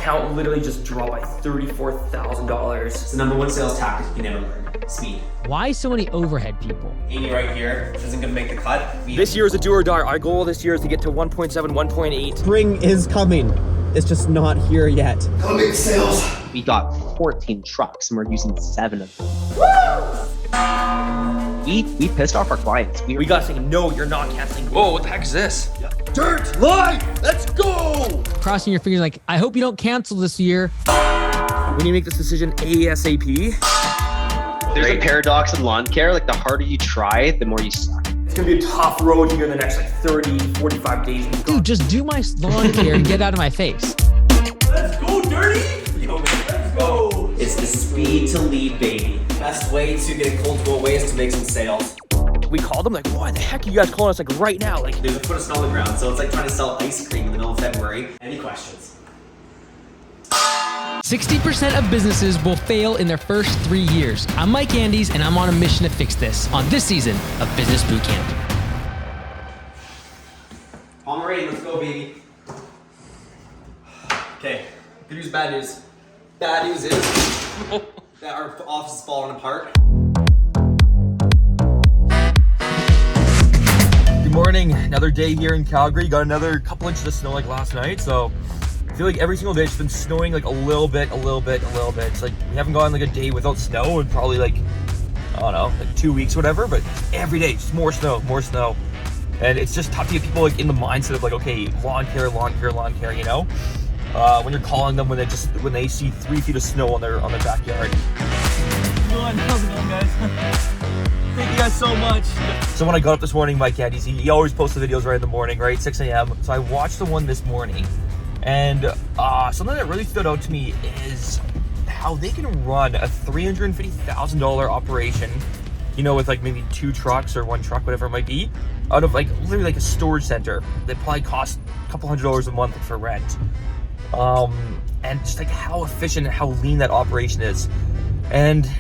account literally just dropped by $34,000. It's the number one sales tactic you never learn. Speed. Why so many overhead people? Amy right here isn't gonna make the cut. This year is a do or die. Our goal this year is to get to 1.7, 1.8. Spring is coming. It's just not here yet. Come make sales. We got 14 trucks and we're using 7 of them. We pissed off our clients. We got saying, no, you're not canceling. Whoa, what the heck is this? Dirt! Lie! Let's go! Crossing your fingers like, I hope you don't cancel this year. We need to make this decision ASAP. There's a paradox in lawn care. Like, the harder you try, the more you suck. It's gonna be a tough road here in the next like 30, 45 days. Dude, just do my lawn care and get out of my face. Let's go, Dirty! Yo, man, let's go! It's the speed to lead, baby. Best way to get a cold to go away is to make some sales. We called them like, why the heck are you guys calling us like right now? Like, There's a foot of snow on the ground, so it's like trying to sell ice cream in the middle of February. Any questions? 60% of businesses will fail in their first 3 years. I'm Mike Andes, and I'm on a mission to fix this on this season of Business Bootcamp. Pomeranian, let's go, baby. Okay, good news, bad news. Bad news is that our office is falling apart. good morning. Another day here in Calgary. Got another couple inches of snow like last night, so I feel like every single day it's been snowing like a little bit. It's like we haven't gone like a day without snow in probably like, I don't know, like 2 weeks, whatever, but every day just more snow. And it's just tough to get people like in the mindset of like, okay, lawn care, you know? When you're calling them when they see 3 feet of snow on their backyard. How's it going, guys? Thank you guys so much. So when I got up this morning, Mike Andes, he always posts the videos right in the morning, right? 6 a.m. So I watched the one this morning, and something that really stood out to me is how they can run a $350,000 operation, you know, with like maybe 2 trucks or 1 truck, whatever it might be, out of like literally like a storage center that probably costs a couple $100s a month for rent. And just like how efficient and how lean that operation is. And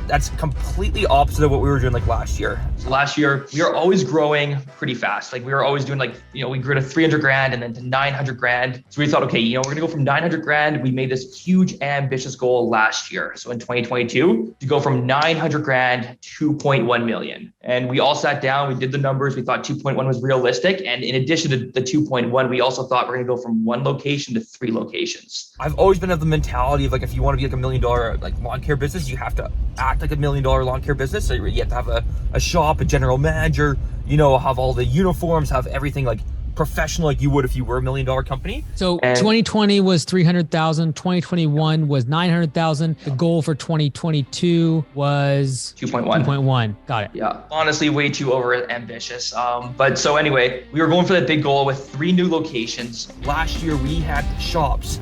that's completely opposite of what we were doing like last year. So last year, we were always growing pretty fast. Like we were always doing like, you know, we grew to 300 grand and then to 900 grand. So we thought, okay, you know, we're gonna go from 900 grand. We made this huge ambitious goal last year. So in 2022, to go from 900 grand to 2.1 million. And we all sat down, we did the numbers. We thought 2.1 was realistic. And in addition to the 2.1, we also thought we're gonna go from 1 location to 3 locations. I've always been of the mentality of like, if you want to be like $1 million like lawn care business, you have to act like $1 million lawn care business. So you have to have a shop, a general manager, you know, have all the uniforms, have everything like professional like you would if you were $1 million company. So 2020 was 300,000, 2021 was 900,000. The goal for 2022 was 2.1. Got it. Yeah, honestly, way too over ambitious. But so anyway, we were going for that big goal with 3 new locations. Last year we had shops.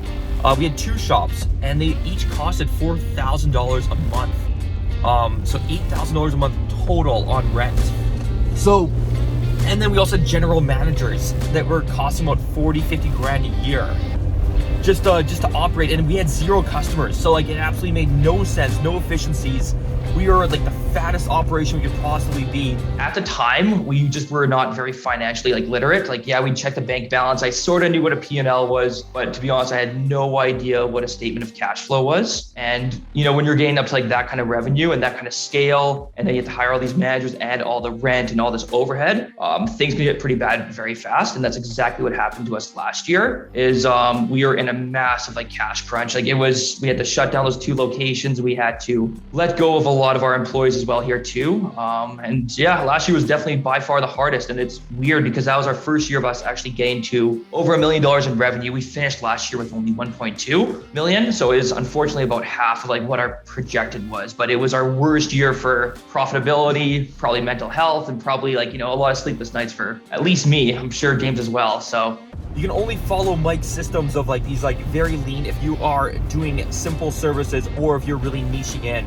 We had 2 shops and they each costed $4,000 a month. So $8,000 a month total on rent. So, and then we also had general managers that were costing about 40, 50 grand a year just to operate, and we had 0 customers. So like it absolutely made no sense, no efficiencies. We were like the fattest operation we could possibly be. At the time, we just were not very financially like literate. Like, yeah, we'd check the bank balance. I sort of knew what a P&L was, but to be honest, I had no idea what a statement of cash flow was. And, you know, when you're getting up to like that kind of revenue and that kind of scale, and then you have to hire all these managers and all the rent and all this overhead, things can get pretty bad very fast. And that's exactly what happened to us last year is we were in a massive like cash crunch. Like we had to shut down those 2 locations. We had to let go of a lot of our employees as well here too. And yeah, last year was definitely by far the hardest. And it's weird because that was our first year of us actually getting to over $1 million in revenue. We finished last year with only 1.2 million. So it is unfortunately about half of like what our projected was, but it was our worst year for profitability, probably mental health, and probably like, you know, a lot of sleepless nights for at least me. I'm sure James as well. So you can only follow Mike's systems of like these like very lean if you are doing simple services or if you're really niching in.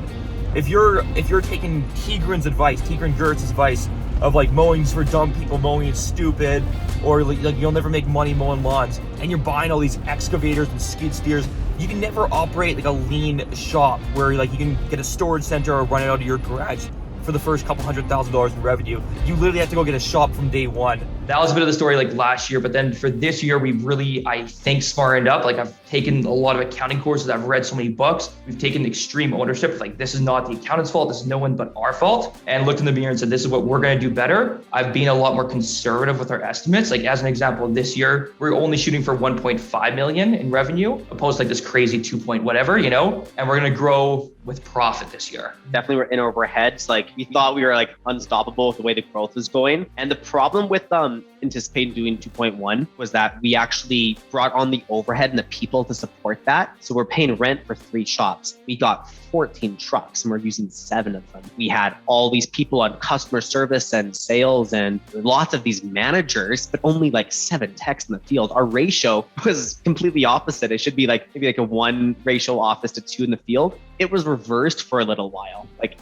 If you're taking Tigran Gertz's advice of like mowing's for dumb people, mowing is stupid, or like you'll never make money mowing lawns, and you're buying all these excavators and skid steers, you can never operate like a lean shop where like you can get a storage center or run it out of your garage for the first couple $100,000 in revenue. You literally have to go get a shop from day one. that was a bit of the story like last year, but then for this year, we've really, I think, smartened up. Like I've taken a lot of accounting courses. I've read so many books. We've taken extreme ownership. Like this is not the accountant's fault. This is no one but our fault. And looked in the mirror and said, this is what we're going to do better. I've been a lot more conservative with our estimates. Like as an example, this year, we're only shooting for 1.5 million in revenue, opposed to like this crazy 2 point whatever, you know, and we're going to grow with profit this year. Definitely we're in over our heads. Like we thought we were like unstoppable with the way the growth was going. And the problem with anticipating doing 2.1 was that we actually brought on the overhead and the people to support that. So we're paying rent for 3 shops. We got 14 trucks and we're using 7 of them. We had all these people on customer service and sales and lots of these managers, but only like 7 techs in the field. Our ratio was completely opposite. It should be like maybe like a 1 ratio office to 2 in the field. It was reversed for a little while. Like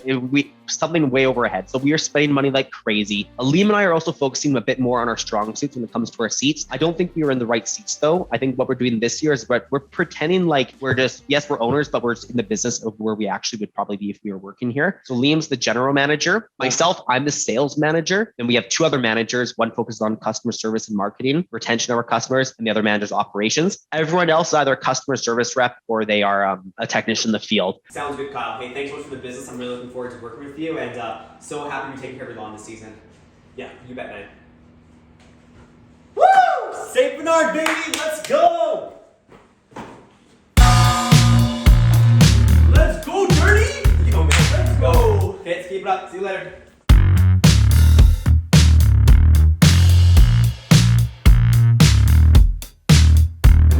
something way over our head. So we are spending money like crazy. Liam and I are also focusing a bit more on our strong suits when it comes to our seats. I don't think we were in the right seats though. I think what we're doing this year is we're pretending like we're just, yes, we're owners, but we're in the business of where we actually would probably be if we were working here. So Liam's the general manager. Myself, I'm the sales manager. And we have 2 other managers. One focuses on customer service and marketing, retention of our customers, and the other manager's operations. Everyone else is either a customer service rep or they are a technician in the field. Sounds good, Kyle. Hey, thanks so much for the business. I'm really looking forward to working with you, and so happy to be taking care of your lawn this season. Yeah, you bet, man. Woo! St. Bernard, baby! Let's go! Let's go, Dirty! Yo, man, let's go! Okay, let's keep it up. See you later.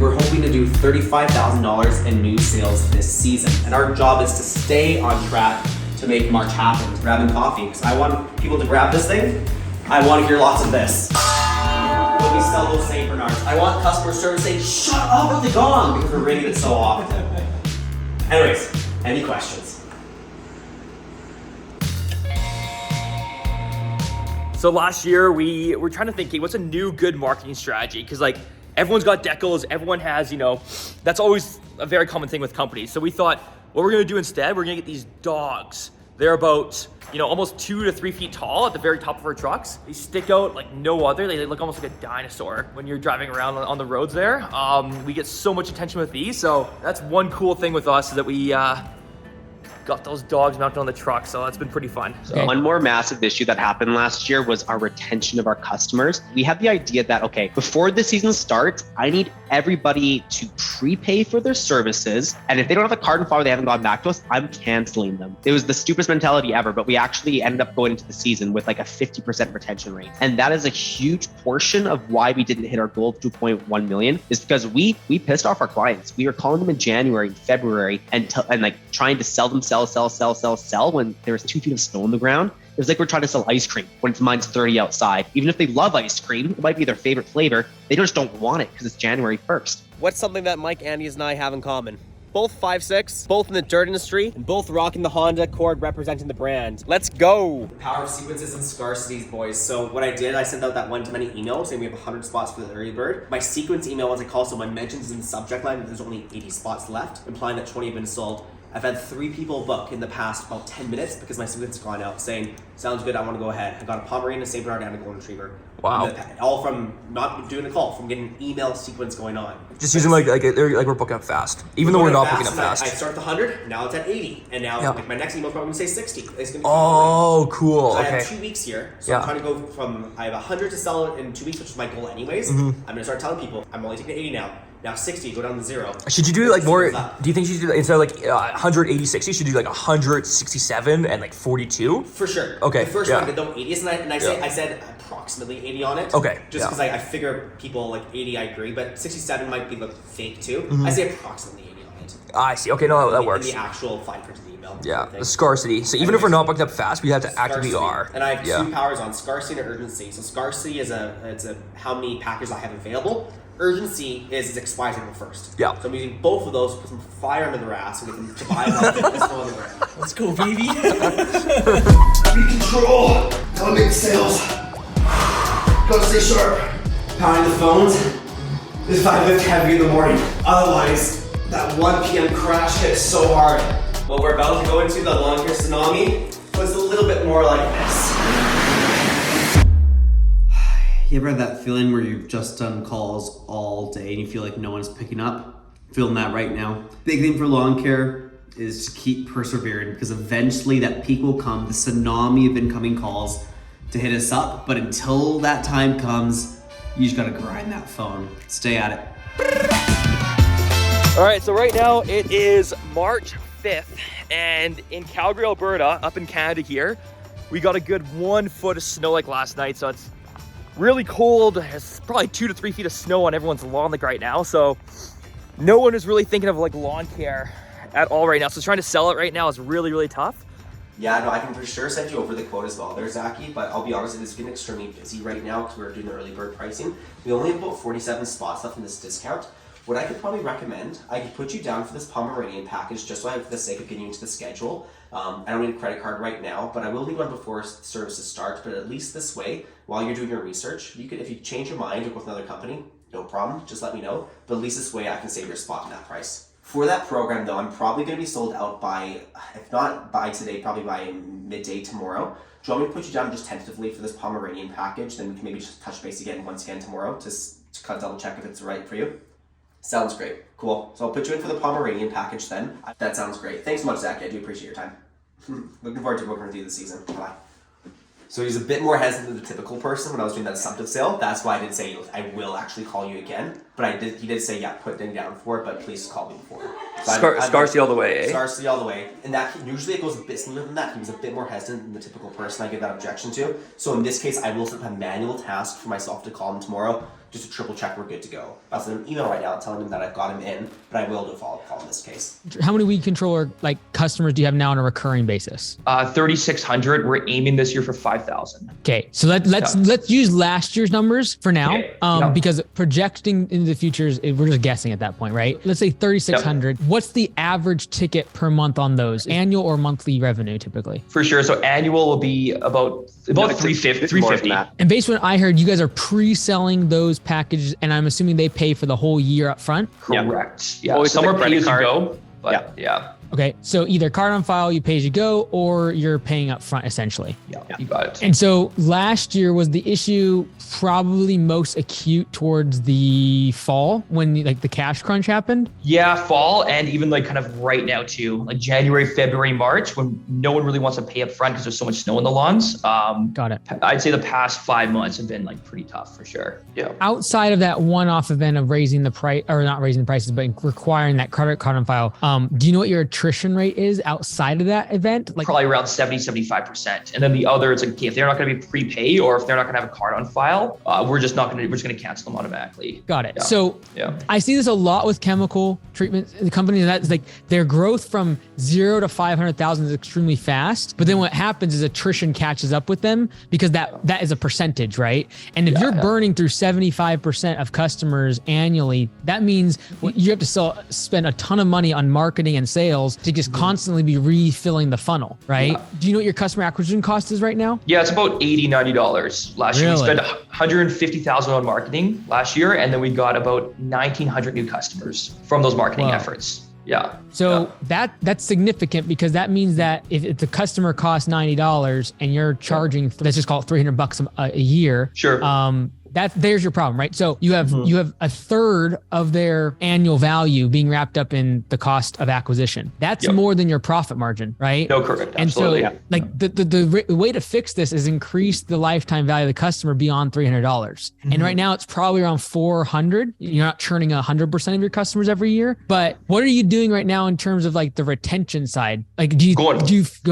We're hoping to do $35,000 in new sales this season. And our job is to stay on track to make March happen, grabbing coffee. Because I want people to grab this thing. I want to hear lots of this. When we sell those St. Bernards, I want customer service saying, shut up with the gong, because we're ringing it so often. Anyways, any questions? So last year we were trying to think, hey, what's a new good marketing strategy? Because like everyone's got decals, everyone has, you know, that's always a very common thing with companies. So we thought, what we're gonna do instead, we're gonna get these dogs. They're about, you know, almost 2 to 3 feet tall at the very top of our trucks. They stick out like no other. They look almost like a dinosaur when you're driving around on the roads there. We get so much attention with these. So that's one cool thing with us is that we got those dogs mounted on the truck, so that's been pretty fun. So one more massive issue that happened last year was our retention of our customers. We had the idea that, okay, before the season starts, I need everybody to prepay for their services. And if they don't have a card and file, they haven't gone back to us, I'm canceling them. It was the stupidest mentality ever, but we actually ended up going into the season with like a 50% retention rate. And that is a huge portion of why we didn't hit our goal of 2.1 million is because we pissed off our clients. We were calling them in January, February, and like trying to sell sell when there was 2 feet of snow on the ground. It was like we're trying to sell ice cream when it's -30 outside. Even if they love ice cream, it might be their favorite flavor, they just don't want it because it's January 1st. What's something that Mike, Andy, and I have in common? Both 5'6", both in the dirt industry, and both rocking the Honda Accord representing the brand. Let's go! The power of sequences and scarcities, boys. So what I did, I sent out that one-to-many email saying we have 100 spots for the early bird. My sequence email, as I call someone, mentions in the subject line that there's only 80 spots left, implying that 20 have been sold. I've had 3 people book in the past about 10 minutes because my sequence has gone out saying, sounds good, I want to go ahead. I got a Pomeranian, a St. Bernard, and a Golden Retriever. Wow. All from not doing a call, from getting an email sequence going on. Just using like we're booking up fast, even though we're not booking up fast. I start the 100, now it's at 80, and now like my next email is probably going to say 60. It's going to cool. So Okay. I have 2 weeks here, so I'm trying to go from, I have 100 to sell in 2 weeks, which is my goal anyways. I'm going to start telling people, I'm only taking 80 now. Now 60, go down to 0. Should you do like more? Do you think you should do instead of like 180, 60? You should do like 167 and like 42? For sure. Okay. The first one I did though 80s, and I said approximately 80 on it. Okay. Just because I figure people like 80, I agree, but 67 might be look fake too. I say approximately 80 on it. I see. Okay, no, that works. In the actual fine print of the email. Yeah, the scarcity. So even if we're not booked up fast, we have to actively are. And I have 2 powers on scarcity and urgency. So scarcity is it's a how many packages I have available. Urgency is it expires April 1st. Yeah. So I'm using both of those to put some fire under their ass so we can buy about this one underwear. Let's go, baby. Be control. Gotta make sales. Gotta stay sharp. Pounding the phones. This is 5 lift heavy in the morning. Otherwise, that 1 p.m. crash hits so hard. What we're about to go into, the lawn care tsunami, was a little bit more like this. You ever have that feeling where you've just done calls all day and you feel like no one's picking up? Feeling that right now. Big thing for lawn care is to keep persevering, because eventually that peak will come, the tsunami of incoming calls to hit us up. But until that time comes, you just gotta grind that phone. Stay at it. All right, so right now it is March 5th, and in Calgary, Alberta, up in Canada here, we got a good 1 foot of snow like last night, so it's really cold. It's probably 2 to 3 feet of snow on everyone's lawn like right now, so no one is really thinking of like lawn care at all right now. So trying to sell it right now is really, really tough. Yeah, no, I can for sure send you over the quote as well there, Zachy, but I'll be honest, it's been extremely busy right now because we're doing the early bird pricing. We only have about 47 spots left in this discount. What I could probably recommend, I could put you down for this Pomeranian package just so I have, for the sake of getting you into the schedule. I don't need a credit card right now, but I will need one before services start. But at least this way, while you're doing your research, you could, if you change your mind or go with another company, no problem, just let me know. But at least this way I can save your spot in that price. For that program though, I'm probably going to be sold out by, if not by today, probably by midday tomorrow. Do you want me to put you down just tentatively for this Pomeranian package? Then we can maybe just touch base again once again tomorrow to double check if it's right for you. Sounds great. Cool. So I'll put you in for the Pomeranian package then. That sounds great. Thanks so much, Zach. I do appreciate your time. Looking forward to working with you this season. Bye. So he's a bit more hesitant than the typical person when I was doing that assumptive sale. That's why I did say I will actually call you again. But he did say, yeah, put it down for it, but please call me before. So Scarcy all the way, eh? Scarcy all the way. And that usually it goes a bit smoother than that. He was a bit more hesitant than the typical person I give that objection to. So in this case, I will set up a manual task for myself to call him tomorrow, just to triple check we're good to go. I'll send him an email right now telling him that I've got him in, but I will do a follow-up call in this case. How many weed controller like customers do you have now on a recurring basis? 3,600. We're aiming this year for 5,000. Okay, so let's use last year's numbers for now, Okay. because projecting into the future, we're just guessing at that point, right? Let's say 3,600. What's the average ticket per month on those? Annual or monthly revenue typically? For sure. So annual will be about 350. And based on what I heard, you guys are pre-selling those packages, and I'm assuming they pay for the whole year up front? Correct. Yeah. Always Some with are a pay as credit you card. go, but yeah. Okay, so either card on file, you pay as you go, or you're paying up front essentially. Yeah, you got it. And so last year was the issue probably most acute towards the fall when like the cash crunch happened? Yeah, fall and even like kind of right now too, like January, February, March, when no one really wants to pay up front because there's so much snow in the lawns. Got it. I'd say the past 5 months have been like pretty tough for sure. Yeah. Outside of that one-off event of raising the price, or not raising the prices, but requiring that credit card on file, do you know what your attrition rate is outside of that event? Like probably around 70-75%. And then the other, it's like, okay, if they're not going to be prepay or if they're not going to have a card on file, we're just going to cancel them automatically. Got it. Yeah. So I see this a lot with chemical treatment companies. That's like their growth from 0 to 500,000 is extremely fast. But then what happens is attrition catches up with them because that is a percentage, right? And if you're burning through 75% of customers annually, that means you have to spend a ton of money on marketing and sales to just constantly be refilling the funnel, right? Yeah. Do you know what your customer acquisition cost is right now? Yeah, it's about $80, $90 last year. We spent $150,000 on marketing last year, and then we got about 1,900 new customers from those marketing efforts. Yeah. So that's significant because that means that if the customer costs $90 and you're charging, let's just call it $300 a year. Sure. There's your problem, right? So you have a third of their annual value being wrapped up in the cost of acquisition. That's more than your profit margin, right? No, correct. And absolutely. so like the way to fix this is increase the lifetime value of the customer beyond $300. And right now it's probably around $400. You're not churning 100% of your customers every year, but what are you doing right now in terms of like the retention side? Like go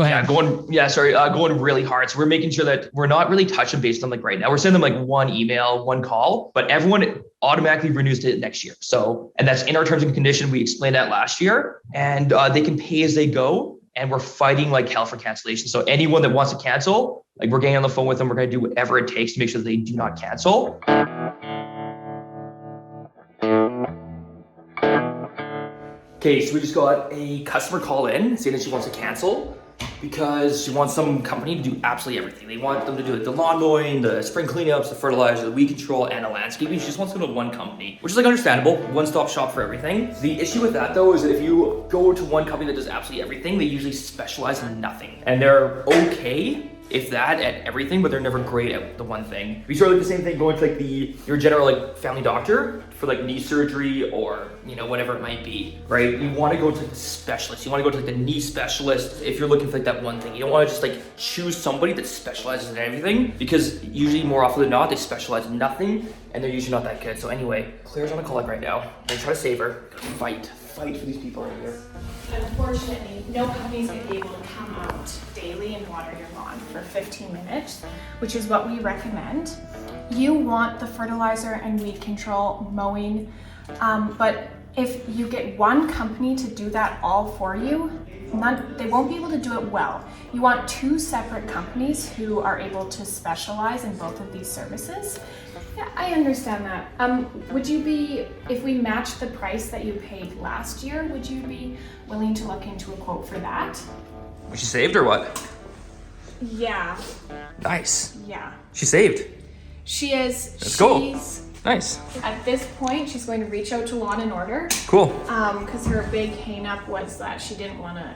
ahead. Going really hard. So we're making sure that we're not really touching based on like right now. We're sending them like one email, one call, but everyone automatically renews to it next year. So, and that's in our terms and condition. We explained that last year, and they can pay as they go. And we're fighting like hell for cancellation. So anyone that wants to cancel, like we're getting on the phone with them. We're going to do whatever it takes to make sure that they do not cancel. Okay, so we just got a customer call in saying that she wants to cancel because she wants some company to do absolutely everything. They want them to do the lawn mowing, the spring cleanups, the fertilizer, the weed control, and the landscaping. She just wants to go to one company, which is like understandable, one-stop shop for everything. The issue with that though is that if you go to one company that does absolutely everything, they usually specialize in nothing. And they're okay if that, at everything, but they're never great at the one thing. We sort of like the same thing going to like your general like family doctor for like knee surgery or, you know, whatever it might be, right? You want to go to like the specialist. You want to go to like the knee specialist if you're looking for like that one thing. You don't want to just like choose somebody that specializes in everything, because usually more often than not, they specialize in nothing and they're usually not that good. So anyway, Claire's on a call like right now. I'm gonna try to save her. Fight for these people right here. Unfortunately, no company's going to be able to come out daily and water your lawn for 15 minutes, which is what we recommend. You want the fertilizer and weed control, mowing, but if you get one company to do that all for you, they won't be able to do it well. You want two separate companies who are able to specialize in both of these services. Yeah, I understand that. Would you be, if we matched the price that you paid last year, would you be willing to look into a quote for that? Was she saved or what? Yeah. Nice. Yeah. She saved. She is. Let's go. She's, Nice. At this point, she's going to reach out to Law and Order. Cool. Because her big hang-up was that she didn't want to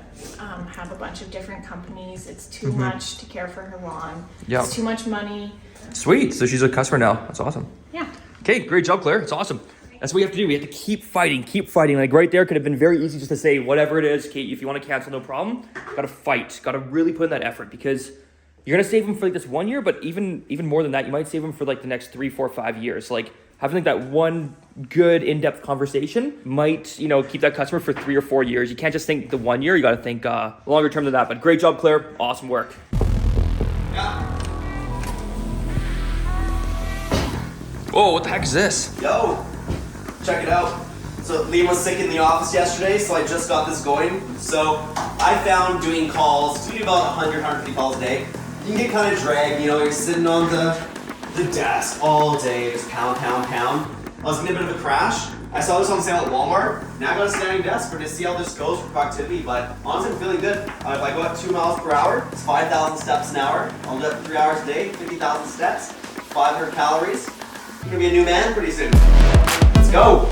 have a bunch of different companies. It's too much to care for her lawn. Yeah. It's too much money. Sweet. So she's a customer now. That's awesome. Yeah. Okay, great job, Claire. It's awesome. That's what we have to do. We have to keep fighting, keep fighting. Like right there could have been very easy just to say, whatever it is, Kate, if you want to cancel, no problem. Gotta fight. Gotta really put in that effort, because you're gonna save them for like this 1 year, but even more than that, you might save them for like the next 3, 4, 5 years. Like having like that one good in-depth conversation might, you know, keep that customer for 3 or 4 years. You can't just think the 1 year, you gotta think longer term than that. But great job, Claire. Awesome work. Yeah. Whoa, what the heck is this? Yo, check it out. So Liam was sick in the office yesterday, so I just got this going. So I found doing calls, we do about 100, 150 calls a day. You can get kind of dragged, you know, you're sitting on the desk all day, just pound, pound, pound. I was getting a bit of a crash. I saw this on sale at Walmart. Now I got a standing desk for to see how this goes for productivity, but honestly I'm feeling good. If I go at 2 miles per hour, it's 5,000 steps an hour. I'll do it for 3 hours a day, 50,000 steps, 500 calories. You're gonna be a new man pretty soon. Let's go.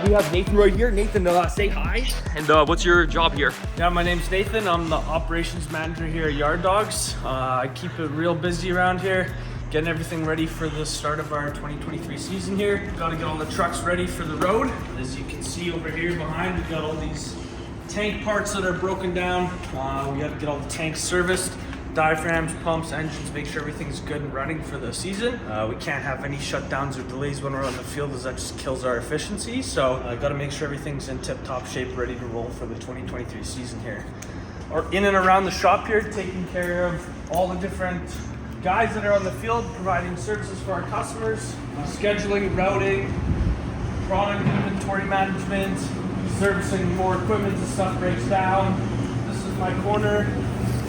We have Nathan right here. Nathan, say hi. And what's your job here? Yeah, my name's Nathan. I'm the operations manager here at Yard Dogs. I keep it real busy around here, getting everything ready for the start of our 2023 season here. Got to get all the trucks ready for the road. As you can see over here behind, we've got all these tank parts that are broken down. We got to get all the tanks serviced, diaphragms, pumps, engines, make sure everything's good and running for the season. We can't have any shutdowns or delays when we're on the field, as that just kills our efficiency. So I got to make sure everything's in tip-top shape, ready to roll for the 2023 season here. Or in and around the shop here, taking care of all the different guys that are on the field, providing services for our customers, scheduling, routing, product inventory management, servicing more equipment as stuff breaks down. This is my corner,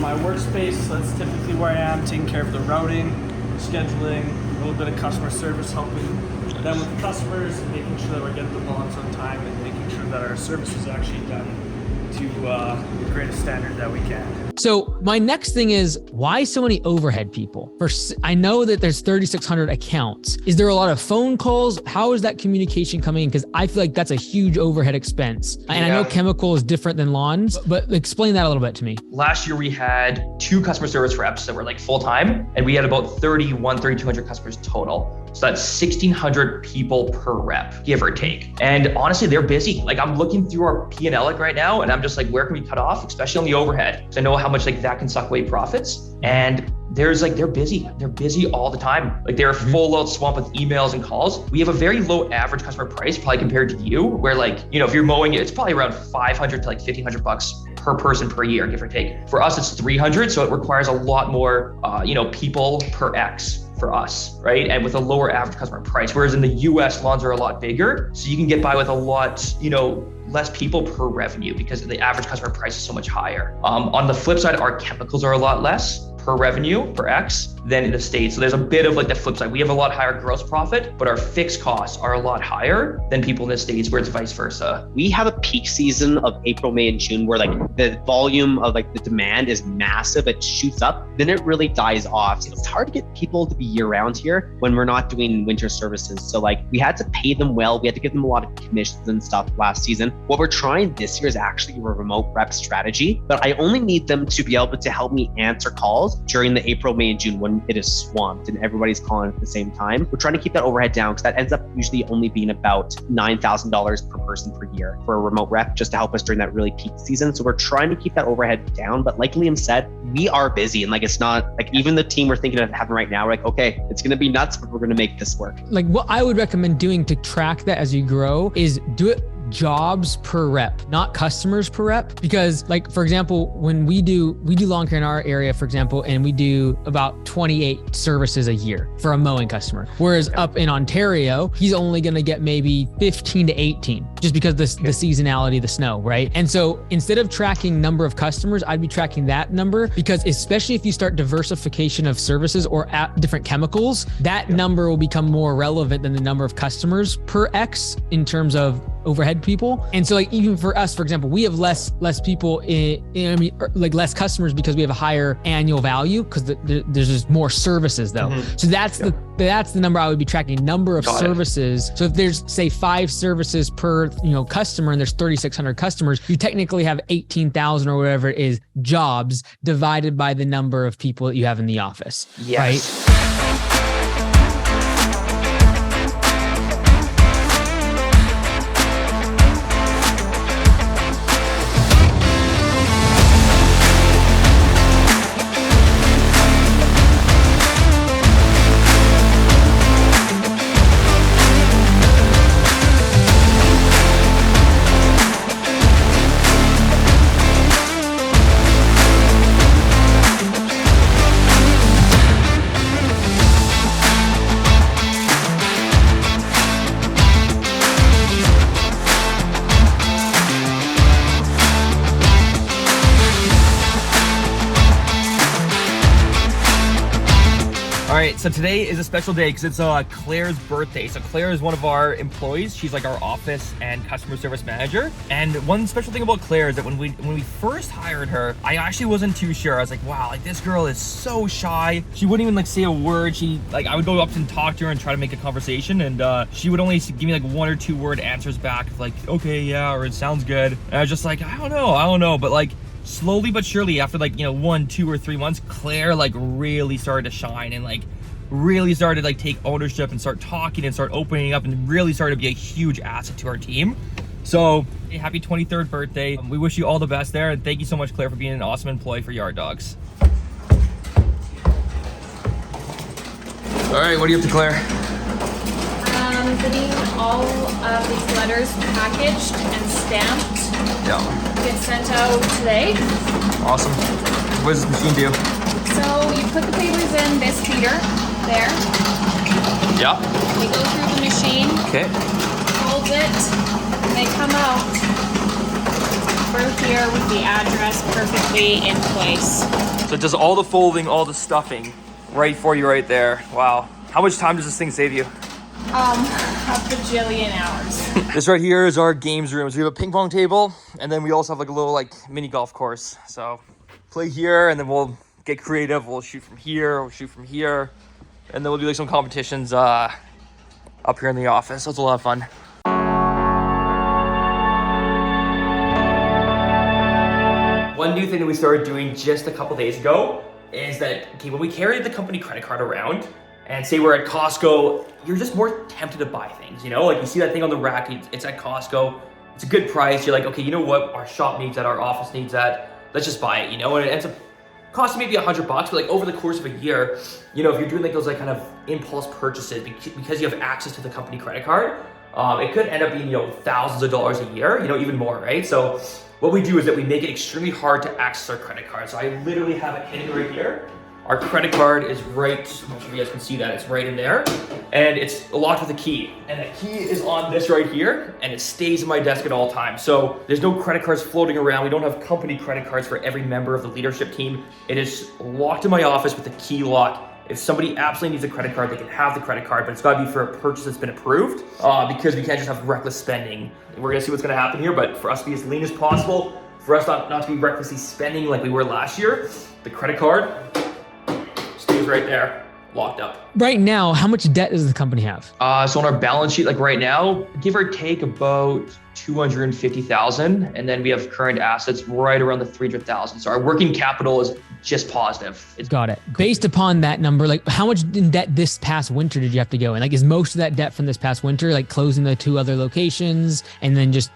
my workspace. That's typically where I am, taking care of the routing, scheduling, a little bit of customer service, helping them with customers, and making sure that we're getting the bonds on time, and making sure that our service is actually done to the greatest standard that we can. So my next thing is, why so many overhead people? I know that there's 3,600 accounts. Is there a lot of phone calls? How is that communication coming in? Because I feel like that's a huge overhead expense. And I know chemical is different than lawns, but explain that a little bit to me. Last year we had 2 customer service reps that were like full-time, and we had about 3,200 customers total. So that's 1,600 people per rep, give or take. And honestly, they're busy. Like I'm looking through our P&L right now, and I'm just like, where can we cut off, especially on the overhead? Because I know how much like that can suck away profits. And they're busy. They're busy all the time. Like they're full out swamped with emails and calls. We have a very low average customer price, probably compared to you, where like, you know, if you're mowing it, it's probably around 500 to like 1,500 bucks per person per year, give or take. For us, it's 300. So it requires a lot more, people per X for us, right? And with a lower average customer price. Whereas in the US, lawns are a lot bigger. So you can get by with a lot, less people per revenue because the average customer price is so much higher. On the flip side, our chemicals are a lot less per revenue, per X. than in the States. So there's a bit of like the flip side. We have a lot higher gross profit, but our fixed costs are a lot higher than people in the States, where it's vice versa. We have a peak season of April, May, and June where like the volume of like the demand is massive. It shoots up, then it really dies off. So it's hard to get people to be year round here when we're not doing winter services. So like we had to pay them well. We had to give them a lot of commissions and stuff last season. What we're trying this year is actually a remote rep strategy, but I only need them to be able to help me answer calls during the April, May, and June when it is swamped and everybody's calling at the same time. We're trying to keep that overhead down because that ends up usually only being about $9,000 per person per year for a remote rep, just to help us during that really peak season. So we're trying to keep that overhead down. But like Liam said, we are busy, and like it's not like even the team we're thinking of having right now, we're like, okay, it's going to be nuts, but we're going to make this work. Like what I would recommend doing to track that as you grow is do it jobs per rep, not customers per rep. Because like, for example, when we do lawn care in our area, for example, and we do about 28 services a year for a mowing customer. Whereas up in Ontario, he's only going to get maybe 15 to 18 just because the seasonality of the snow, right? And so instead of tracking number of customers, I'd be tracking that number, because especially if you start diversification of services or different chemicals, that number will become more relevant than the number of customers per X in terms of overhead people. And so like even for us, for example, we have less people like less customers because we have a higher annual value because there's just more services though. Mm-hmm. So that's the number I would be tracking, number of services. So if there's say 5 services per customer and there's 3,600 customers, you technically have 18,000 or whatever it is jobs divided by the number of people that you have in the office. Yes. Right? All right, so today is a special day because it's Claire's birthday. So Claire is one of our employees. She's like our office and customer service manager. And one special thing about Claire is that when we first hired her, I actually wasn't too sure. I was like, wow, like this girl is so shy. She wouldn't even like say a word. I would go up and talk to her and try to make a conversation, and she would only give me like 1 or 2 word answers back, like okay, yeah, or it sounds good. And I was just like, I don't know, but like slowly but surely, after like 1, 2, or 3 months, Claire like really started to shine and like really started to like take ownership and start talking and start opening up and really started to be a huge asset to our team. So hey, happy 23rd birthday. We wish you all the best there, and thank you so much, Claire, for being an awesome employee for Yard Dogs. All right, what are you up to, Claire? Getting all of these letters packaged and stamped. Yeah. Get sent out today. Awesome. What does this machine do? So you put the papers in this feeder there. Yeah. They go through the machine. Okay. Holds it. And they come out through here with the address perfectly in place. So it does all the folding, all the stuffing right for you right there. Wow. How much time does this thing save you? A bajillion hours. This right here is our games room. So we have a ping pong table, and then we also have like a little like mini golf course. So play here, and then we'll get creative. We'll shoot from here, we'll shoot from here, and then we'll do like some competitions up here in the office. So it's a lot of fun. One new thing that we started doing just a couple days ago is that, okay, when we carry the company credit card around, and say we're at Costco, you're just more tempted to buy things, Like you see that thing on the rack, it's at Costco, it's a good price. You're like, okay, you know what? Our shop needs that, our office needs that. Let's just buy it, And it ends up costing maybe $100, but like over the course of a year, if you're doing like those like kind of impulse purchases because you have access to the company credit card, it could end up being, thousands of dollars a year, even more, right? So what we do is that we make it extremely hard to access our credit card. So I literally have it hidden right here. Our credit card is right, I'm not sure if you guys can see that, it's right in there. And it's locked with a key. And the key is on this right here, and it stays in my desk at all times. So there's no credit cards floating around. We don't have company credit cards for every member of the leadership team. It is locked in my office with a key lock If somebody absolutely needs a credit card, they can have the credit card, but it's got to be for a purchase that's been approved, because we can't just have reckless spending. We're gonna see what's gonna happen here, but for us to be as lean as possible, for us not to be recklessly spending like we were last year, the credit card stays right there, locked up. Right now, how much debt does the company have? So on our balance sheet, like right now, give or take about 250,000, and then we have current assets right around the 300,000. So our working capital is just positive. Got it. Based upon that number, like how much in debt this past winter did you have to go in? Like, is most of that debt from this past winter, like closing the 2 other locations and then just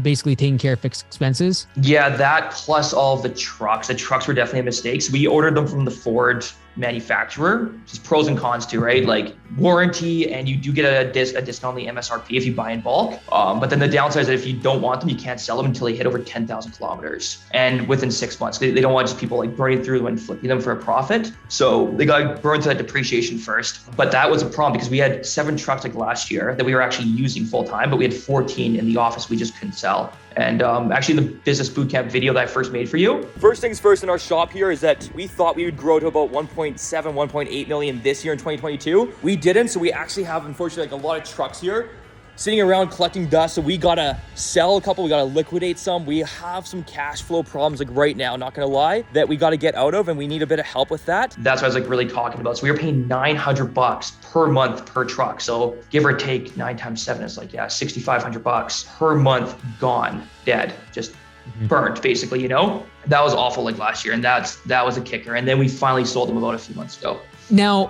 basically taking care of fixed expenses? Yeah, that plus all of the trucks. The trucks were definitely a mistake. So we ordered them from the Ford manufacturer. Just pros and cons too, right? Like warranty, and you do get a discount on the MSRP if you buy in bulk. But then the downside is that if you don't want them, you can't sell them until they hit over 10,000 kilometers and within 6 months. They don't want just people like burning through them and flipping them for a profit. So they got to burn through that depreciation first. But that was a problem because we had 7 trucks like last year that we were actually using full time, but we had 14 in the office we just couldn't sell. And actually the business bootcamp video that I first made for you. First things first in our shop here is that we thought we would grow to about 1.7, 1.8 million this year in 2022. We didn't, so we actually have, unfortunately, like a lot of trucks here sitting around collecting dust. So we gotta sell a couple, we gotta liquidate some. We have some cash flow problems like right now, not gonna lie, that we gotta get out of, and we need a bit of help with that. That's what I was like really talking about. So we were paying $900 per month per truck. So give or take 9 times 7 is like, yeah, $6,500 per month gone, dead, just burnt basically, you know? That was awful like last year, and that was a kicker. And then we finally sold them about a few months ago. Now,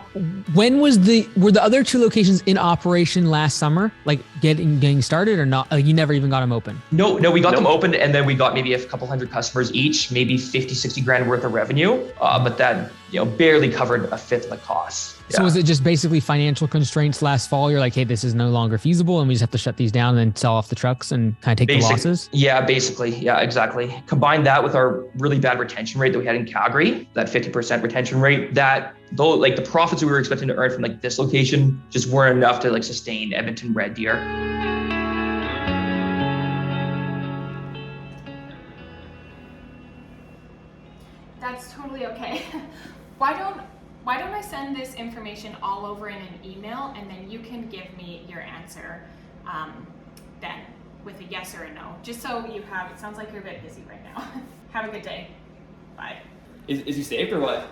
when were the other 2 locations in operation last summer, like getting started or not? Like you never even got them open? No, we got them opened, and then we got maybe a couple hundred customers each, maybe 50, 60 grand worth of revenue. But that, barely covered a fifth of the costs. So was it just basically financial constraints last fall? You're like, hey, this is no longer feasible and we just have to shut these down and then sell off the trucks and kind of take the losses? Yeah, basically. Yeah, exactly. Combine that with our really bad retention rate that we had in Calgary, that 50% retention rate, that though like the profits we were expecting to earn from like this location just weren't enough to like sustain Edmonton Red Deer. That's totally okay. Why don't I send this information all over in an email, and then you can give me your answer then with a yes or a no, just so you have, it sounds like you're a bit busy right now. Have a good day. Bye. Is he saved or what?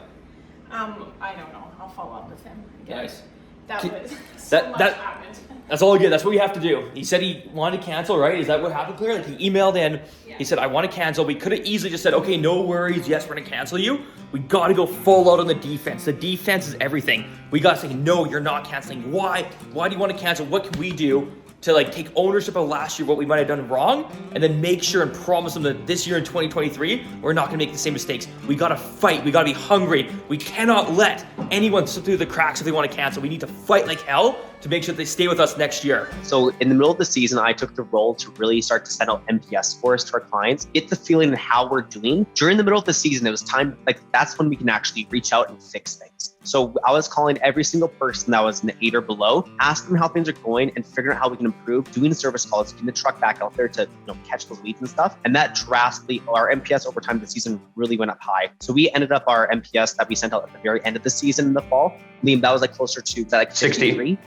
I don't know. I'll follow up with him. Nice. That was so much happened. That's all good. That's what we have to do. He said he wanted to cancel, right? Is that what happened, Claire? Like he emailed in, He said, I want to cancel. We could have easily just said, okay, no worries. Yes, we're going to cancel you. We got to go full out on the defense. The defense is everything. We got to say, no, you're not canceling. Why? Why do you want to cancel? What can we do to like take ownership of last year, what we might have done wrong, and then make sure and promise them that this year in 2023, we're not gonna make the same mistakes. We gotta fight, we gotta be hungry. We cannot let anyone slip through the cracks if they wanna cancel. We need to fight like hell to make sure that they stay with us next year. So in the middle of the season, I took the role to really start to send out NPS scores to our clients, get the feeling of how we're doing. During the middle of the season, it was time, like that's when we can actually reach out and fix things. So I was calling every single person that was an 8 or below, asking them how things are going and figuring out how we can improve, doing service calls, getting the truck back out there to catch those weeds and stuff. And that drastically, our NPS over time, the season really went up high. So we ended up our NPS that we sent out at the very end of the season in the fall. Liam, that was like closer to like 60.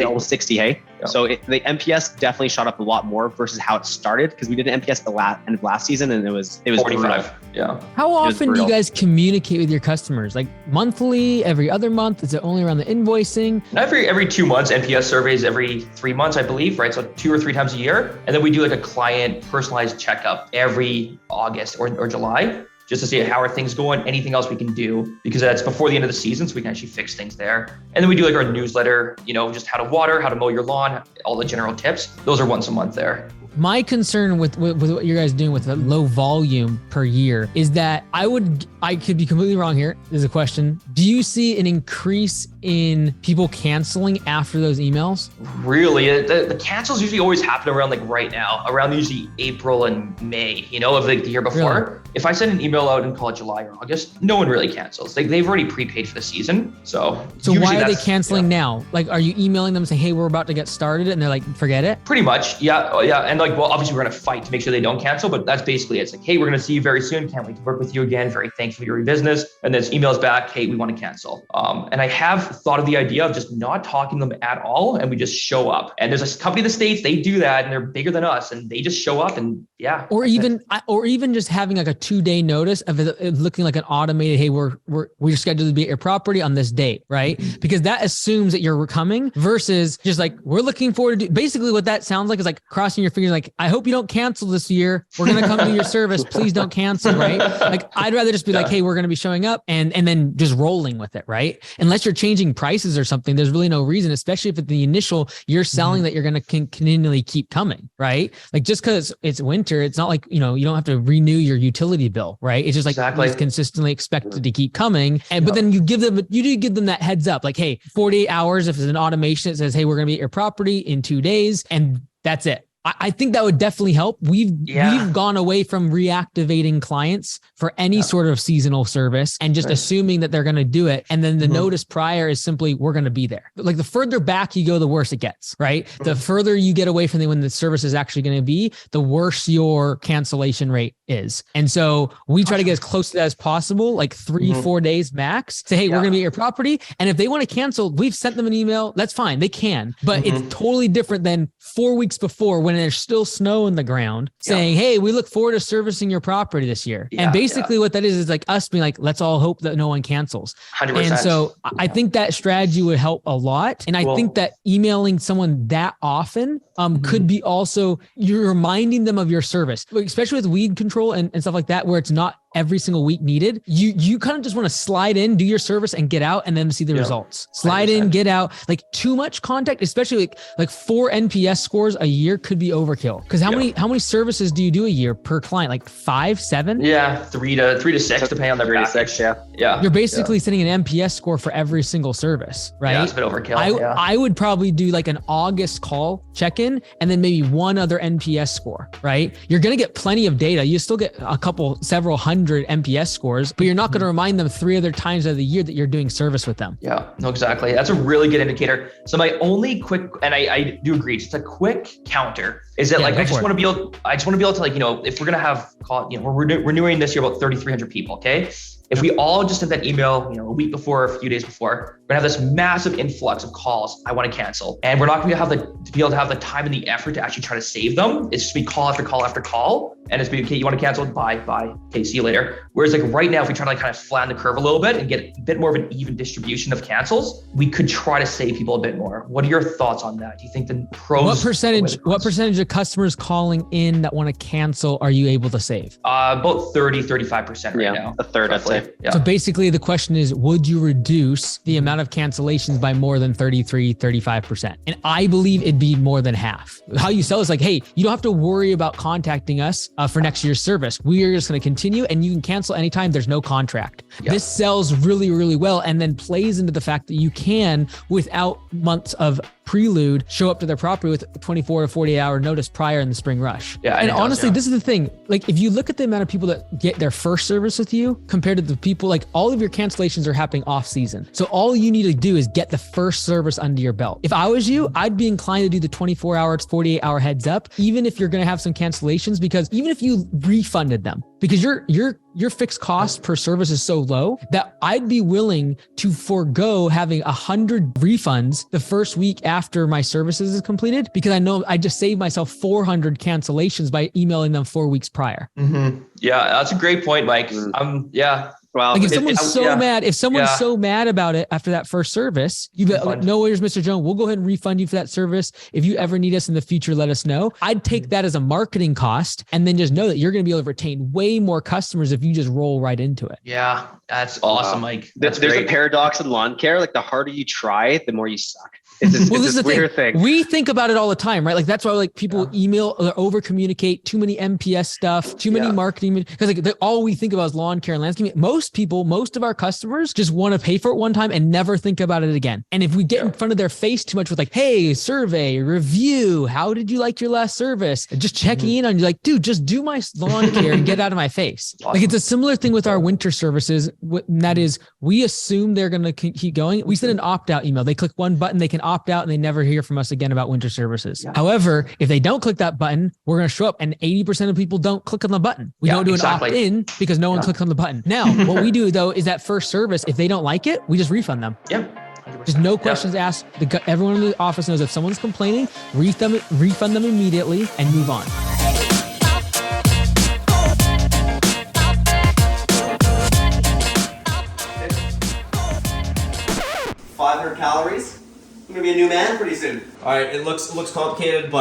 Almost 60, hey? Yeah. So the NPS definitely shot up a lot more versus how it started, because we did an NPS at the end of last season and it was 45. brutal. Yeah. How often do you guys communicate with your customers? Like monthly, every other month? Is it only around the invoicing? Every 2 months, NPS surveys every 3 months, I believe, right? So 2 or 3 times a year. And then we do like a client personalized checkup every August or July, just to see how are things going, anything else we can do, because that's before the end of the season, so we can actually fix things there. And then we do like our newsletter, just how to water, how to mow your lawn, all the general tips. Those are once a month there. My concern with what you guys are doing with the low volume per year is that I could be completely wrong here. There's a question. Do you see an increase in people canceling after those emails? Really, the cancels usually always happen around like right now, around usually April and May, of like the year before. Really? If I send an email out in call it July or August, no one really cancels. Like they've already prepaid for the season. So why are they canceling now? Like, are you emailing them saying, hey, we're about to get started, and they're like, forget it? Pretty much. Yeah. Oh, yeah. And like, well, obviously we're going to fight to make sure they don't cancel, but that's basically it. It's like, hey, we're going to see you very soon. Can't wait to work with you again. Very thankful for your business. And then emails back, hey, we want to cancel. And I have thought of the idea of just not talking to them at all. And we just show up. And there's a company in the States, they do that and they're bigger than us and they just show up and yeah. Or even just having like a 2-day notice of it looking like an automated, hey, we're scheduled to be at your property on this date, right? Mm-hmm. Because that assumes that you're coming versus just like, we're looking forward to basically what that sounds like is like crossing your fingers, like, I hope you don't cancel this year. We're going to come to your service. Please don't cancel, right? Like, I'd rather just be like, hey, we're going to be showing up and then just rolling with it, right? Unless you're changing prices or something, there's really no reason, especially if at the initial you're selling that you're going to continually keep coming, right? Like just because it's winter, it's not like, you don't have to renew your utility bill, right? It's just like it's consistently expected to keep coming. And but then you do give them that heads up, like, hey, 48 hours, if it's an automation that says, hey, we're going to be at your property in 2 days, and that's it. I think that would definitely help. We've gone away from reactivating clients for any sort of seasonal service and just assuming that they're going to do it. And then the notice prior is simply, we're going to be there. Like the further back you go, the worse it gets, right? The further you get away from when the service is actually going to be, the worse your cancellation rate is. And so we try to get as close to that as possible, like 3-4 days max. Say, hey, we're going to be at your property. And if they want to cancel, we've sent them an email. That's fine. They can, but it's totally different than 4 weeks before when there's still snow in the ground saying, hey, we look forward to servicing your property this year. And basically what that is like us being like, let's all hope that no one cancels. 100%. And so I think that strategy would help a lot. And I think that emailing someone that often could be also, you're reminding them of your service, especially with weed control and stuff like that, where it's not every single week needed. You kind of just want to slide in, do your service and get out and then see the results. Slide 100%. In, get out. Like too much contact, especially like 4 NPS scores a year could be overkill. Because how many services do you do a year per client? Like 5, 7? Yeah, 3 to 6, depending on the 3 to 6. Yeah. You're basically setting an NPS score for every single service, right? Yeah, it's a bit overkill. I would probably do like an August call check-in and then maybe one other NPS score, right? You're going to get plenty of data. You still get several hundred NPS scores, but you're not going to remind them 3 other times of the year that you're doing service with them. Yeah, no, exactly. That's a really good indicator. So my only quick, and I do agree, just a quick counter is that I just want to be able to like, if we're going to have we're renewing this year about 3,300 people. Okay. If we all just sent that email, a week before, a few days before, we're gonna have this massive influx of calls. I want to cancel, and we're not gonna be able to have the time and the effort to actually try to save them. It's just be call after call after call, and it's be okay. You want to cancel? Bye. Okay, see you later. Whereas like right now, if we try to like kind of flatten the curve a little bit and get a bit more of an even distribution of cancels, we could try to save people a bit more. What are your thoughts on that? Do you think the pros? What percentage of customers calling in that want to cancel are you able to save? About 35% right now. A third, I'd say. Yeah. So basically the question is, would you reduce the amount of cancellations by more than 35%? And I believe it'd be more than half. How you sell is like, hey, you don't have to worry about contacting us for next year's service. We are just going to continue and you can cancel anytime. There's no contract. Yeah. This sells really, really well and then plays into the fact that you can, without months of prelude, show up to their property with 24 to 48 hour notice prior in the spring rush. Yeah, and honestly, this is the thing. Like if you look at the amount of people that get their first service with you compared to the people, like all of your cancellations are happening off season. So all you need to do is get the first service under your belt. If I was you, I'd be inclined to do the 24 hour, 48 hour heads up, even if you're going to have some cancellations, because even if you refunded them, because your fixed cost per service is so low that I'd be willing to forego having 100 refunds the first week after my services is completed, because I know I just saved myself 400 cancellations by emailing them 4 weeks prior. Mm-hmm. Yeah, that's a great point, Mike. Yeah. Well, like if someone's so mad about it after that first service, you bet, like, no worries, Mr. Jones, we'll go ahead and refund you for that service. If you ever need us in the future, let us know. I'd take that as a marketing cost and then just know that you're going to be able to retain way more customers if you just roll right into it. Yeah, that's awesome, Mike. There's a paradox in lawn care. Like the harder you try, the more you suck. It's this weird thing. We think about it all the time, right? Like that's why like people email or over communicate, too many MPS stuff, too many marketing, because like all we think about is lawn care and landscaping. Most most people, most of our customers just want to pay for it one time and never think about it again. And if we get in front of their face too much with like, hey, survey, review, how did you like your last service? Just checking in on you, like, dude, just do my lawn care and get out of my face. Awesome. Like, it's a similar thing with our winter services. And that is, we assume they're going to keep going. We send an opt-out email. They click one button, they can opt out, and they never hear from us again about winter services. However, if they don't click that button, we're going to show up, and 80% of people don't click on the button. We don't do an opt-in because no one clicks on the button. Now, what we do though is that first service, if they don't like it, we just refund them. Just no questions asked. Everyone in the office knows if someone's complaining, refund them immediately and move on. 500 calories. You're gonna be a new man pretty soon. All right, it looks complicated,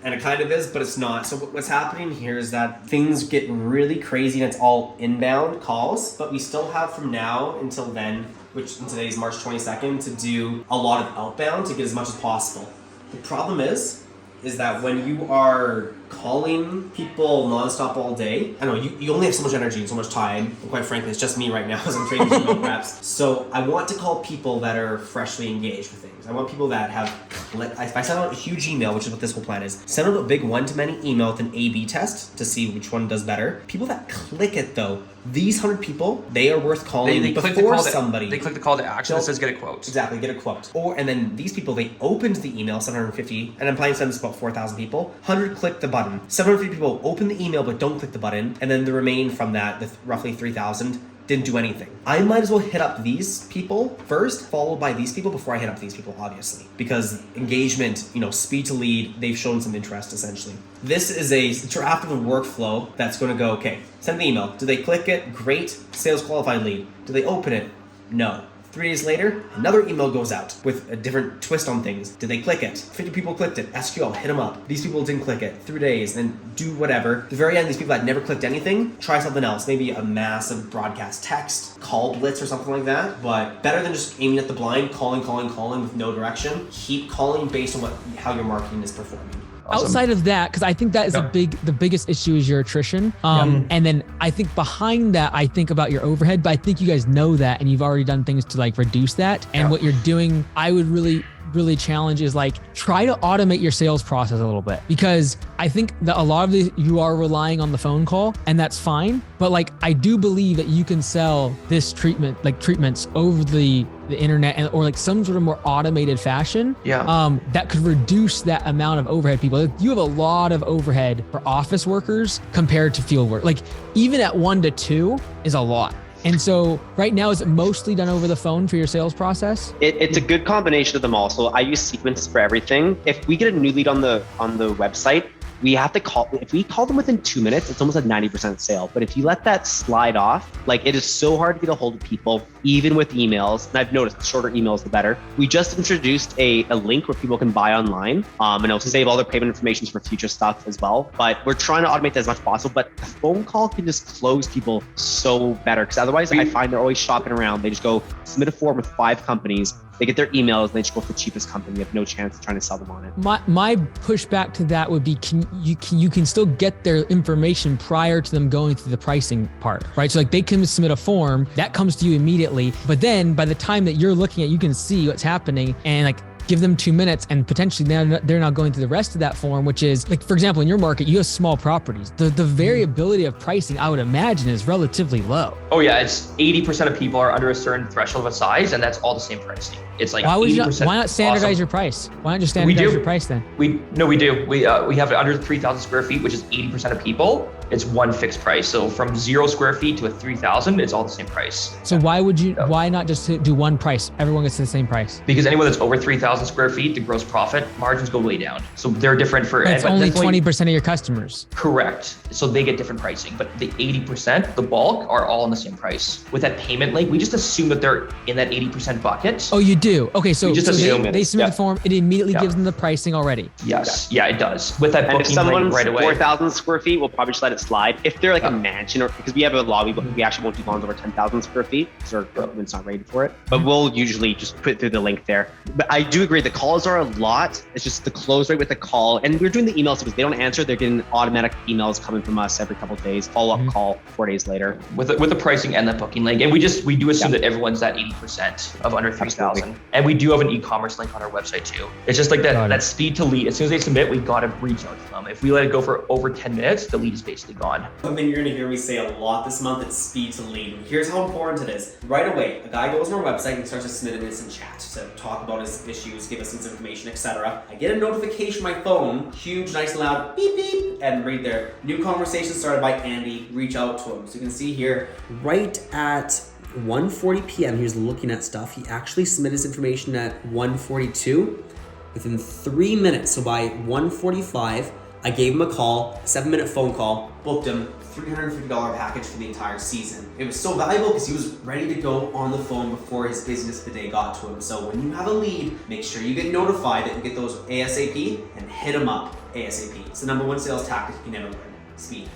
and it kind of is, but it's not. So what's happening here is that things get really crazy and it's all inbound calls, but we still have from now until then, which in today's March 22nd, to do a lot of outbound to get as much as possible. The problem is that when you are calling people nonstop all day, I don't know, you only have so much energy and so much time. And quite frankly, it's just me right now as I'm training email reps. So I want to call people that are freshly engaged with things. I want people that have clicked. If I send out a huge email, which is what this whole plan is, send out a big one-to-many email with an A/B test to see which one does better. People that click it though, these 100 people, they are worth calling before somebody. They click the call to action that says get a quote. Exactly, get a quote. And then these people, they opened the email, 750, and I'm planning to send this to about 4,000 people. 100 click the button. 750 people open the email but don't click the button, and then the remaining from that, the roughly 3,000, didn't do anything. I might as well hit up these people first, followed by these people before I hit up these people, obviously. Because engagement, speed to lead, they've shown some interest essentially. This is a draft of the workflow that's gonna go, okay, send the email. Do they click it? Great. Sales qualified lead. Do they open it? No. 3 days later, another email goes out with a different twist on things. Did they click it? 50 people clicked it. SQL, hit them up. These people didn't click it. 3 days, then do whatever. At the very end, these people that never clicked anything, try something else. Maybe a massive broadcast text, call blitz or something like that. But better than just aiming at the blind, calling with no direction. Keep calling based on how your marketing is performing. Awesome. Outside of that, because I think that is the biggest issue is your attrition. And then I think behind that, I think about your overhead, but I think you guys know that and you've already done things to like reduce that. And what you're doing, I would really challenge is like, try to automate your sales process a little bit, because I think that a lot of you are relying on the phone call, and that's fine. But like, I do believe that you can sell this treatments over the internet or like some sort of more automated fashion. That could reduce that amount of overhead people. You have a lot of overhead for office workers compared to field work. Like even at 1 to 2 is a lot. And so right now, is it mostly done over the phone for your sales process? It's a good combination of them all. So I use sequences for everything. If we get a new lead on the website, we have to call. If we call them within 2 minutes, it's almost a 90% sale. But if you let that slide off, like it is so hard to get a hold of people, even with emails. And I've noticed the shorter emails, the better. We just introduced a link where people can buy online, and it'll save all their payment information for future stuff as well. But we're trying to automate that as much as possible. But a phone call can just close people so better, because otherwise I find they're always shopping around. They just go submit a form with 5 companies. They get their emails and they just go for the cheapest company. You have no chance of trying to sell them on it. My pushback to that would be, you can still get their information prior to them going through the pricing part, right? So like they can submit a form that comes to you immediately, but then by the time that you're looking at, you can see what's happening and like give them 2 minutes and potentially they're not going through the rest of that form, which is like, for example, in your market, you have small properties. The variability of pricing, I would imagine, is relatively low. Oh yeah, it's 80% of people are under a certain threshold of a size, and that's all the same pricing. It's like why not standardize your price? Why not just standardize your price then? We do. We have it under 3,000 square feet, which is 80% of people. It's one fixed price. So from 0 square feet to 3,000, it's all the same price. So why not just do one price? Everyone gets the same price. Because anyone that's over 3,000 square feet, the gross profit margins go way down. So they're different for. That's only 20% of your customers. Correct. So they get different pricing, but the 80%, the bulk, are all in the same price. With that payment link, we just assume that they're in that 80% bucket. Oh, you do? Okay, so they submit the form, it immediately gives them the pricing already. Yes, yeah, it does. With that and booking link right away. 4,000 square feet, we'll probably just let it it slide. If they're like a mansion, or because we have a law, we actually won't do lawns over 10,000 square feet because our government's not ready for it. But we'll usually just put it through the link there. But I do agree, the calls are a lot. It's just the close rate with the call. And we're doing the emails because they don't answer. They're getting automatic emails coming from us every couple of days, follow-up call 4 days later. With the pricing and the booking link. And we do assume that everyone's at 80% of under 3,000. And we do have an e-commerce link on our website too. It's just like that speed to lead. As soon as they submit, we got to reach out to them. If we let it go for over 10 minutes, the lead is basically gone. Something you're gonna hear me say a lot this month, it's speed to lead. Here's how important it is. Right away, a guy goes on our website and starts to submit an instant chat to talk about his issues, give us some information, etc. I get a notification on my phone, huge, nice and loud, beep beep, and right there, new conversation started by Andy, reach out to him. So you can see here, right at 1:40 p.m. he was looking at stuff. He actually submitted his information at 1:42. Within 3 minutes, so by 1:45, I gave him a call, 7-minute phone call, booked him $350 package for the entire season. It was so valuable because he was ready to go on the phone before his business of the day got to him. So when you have a lead, make sure you get notified that you get those ASAP and hit him up ASAP. It's the #1 sales tactic you can never learn. Speed.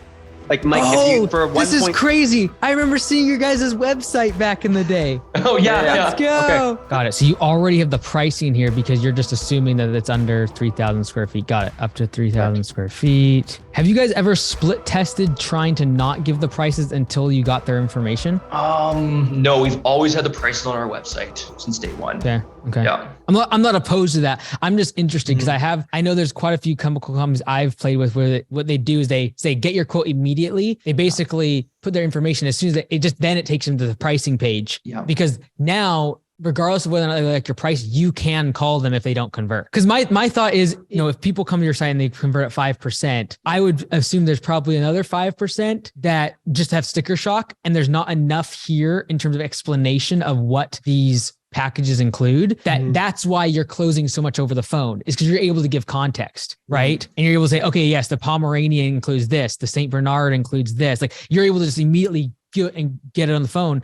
Like Mike, if you for one this is crazy. I remember seeing your guys' website back in the day. Oh yeah. Let's go. Okay. Got it. So you already have the pricing here because you're just assuming that it's under 3,000 square feet. Got it. Up to 3,000 square feet. Have you guys ever split tested trying to not give the prices until you got their information? No, we've always had the prices on our website since day one. Okay. Yeah. I'm not opposed to that. I'm just interested because I know there's quite a few chemical companies I've played with where what they do is they say, get your quote immediately. They basically put their information as soon as it takes them to the pricing page. Yeah. Because now, regardless of whether or not they like your price, you can call them if they don't convert. Because my thought is, if people come to your site and they convert at 5%, I would assume there's probably another 5% that just have sticker shock. And there's not enough here in terms of explanation of what these packages include, that's why you're closing so much over the phone, is because you're able to give context, right? And you're able to say, okay, yes, the Pomeranian includes this, the St. Bernard includes this. Like you're able to just immediately get it on the phone.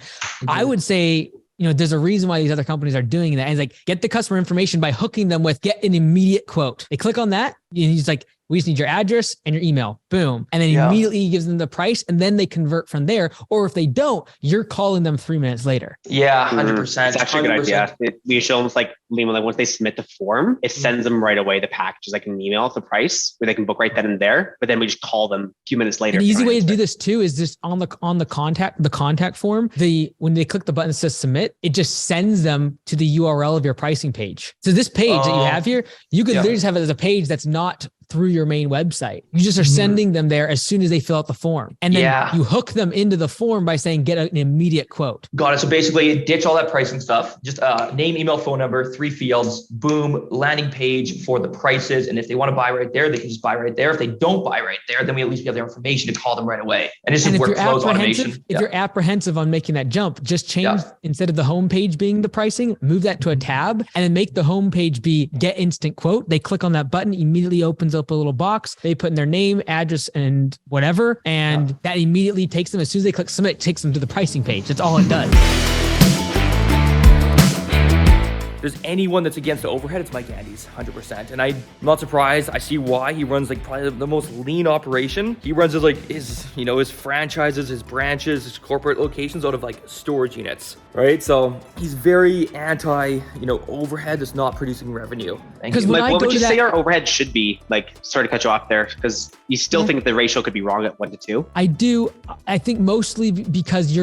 I would say, there's a reason why these other companies are doing that. And it's like, get the customer information by hooking them with get an immediate quote. They click on that. And he's like, we just need your address and your email. Boom. And then immediately gives them the price and then they convert from there. Or if they don't, you're calling them 3 minutes later. Yeah, 100%. It's actually a good idea. We show them like once they submit the form, it sends them right away the packages, like an email, the price, where they can book right then and there. But then we just call them a few minutes later. An easy way to do this too is just on the contact form. When they click the button that says submit, it just sends them to the URL of your pricing page. So this page that you have here, you could literally just have it as a page that's not through your main website. You just are sending them there as soon as they fill out the form. And then you hook them into the form by saying, get an immediate quote. Got it. So basically ditch all that pricing stuff. Just name, email, phone number, 3 fields, boom, landing page for the prices. And if they want to buy right there, they can just buy right there. If they don't buy right there, then we at least have their information to call them right away. And it's just workflows automation. If you're apprehensive on making that jump, just change instead of the home page being the pricing, move that to a tab and then make the home page be get instant quote. They click on that button, immediately opens up a little box. They put in their name, address, and whatever. And that immediately takes them, as soon as they click submit, it takes them to the pricing page. That's all it does. If there's anyone that's against the overhead, it's Mike Andes, 100%. And I'm not surprised. I see why. He runs like probably the most lean operation. He runs his franchises, his branches, his corporate locations out of like storage units, right? So he's very anti, overhead that's not producing revenue. Because what would you say our overhead should be? Like, sorry to cut you off there, because you still think the ratio could be wrong at 1 to 2? I do. I think mostly because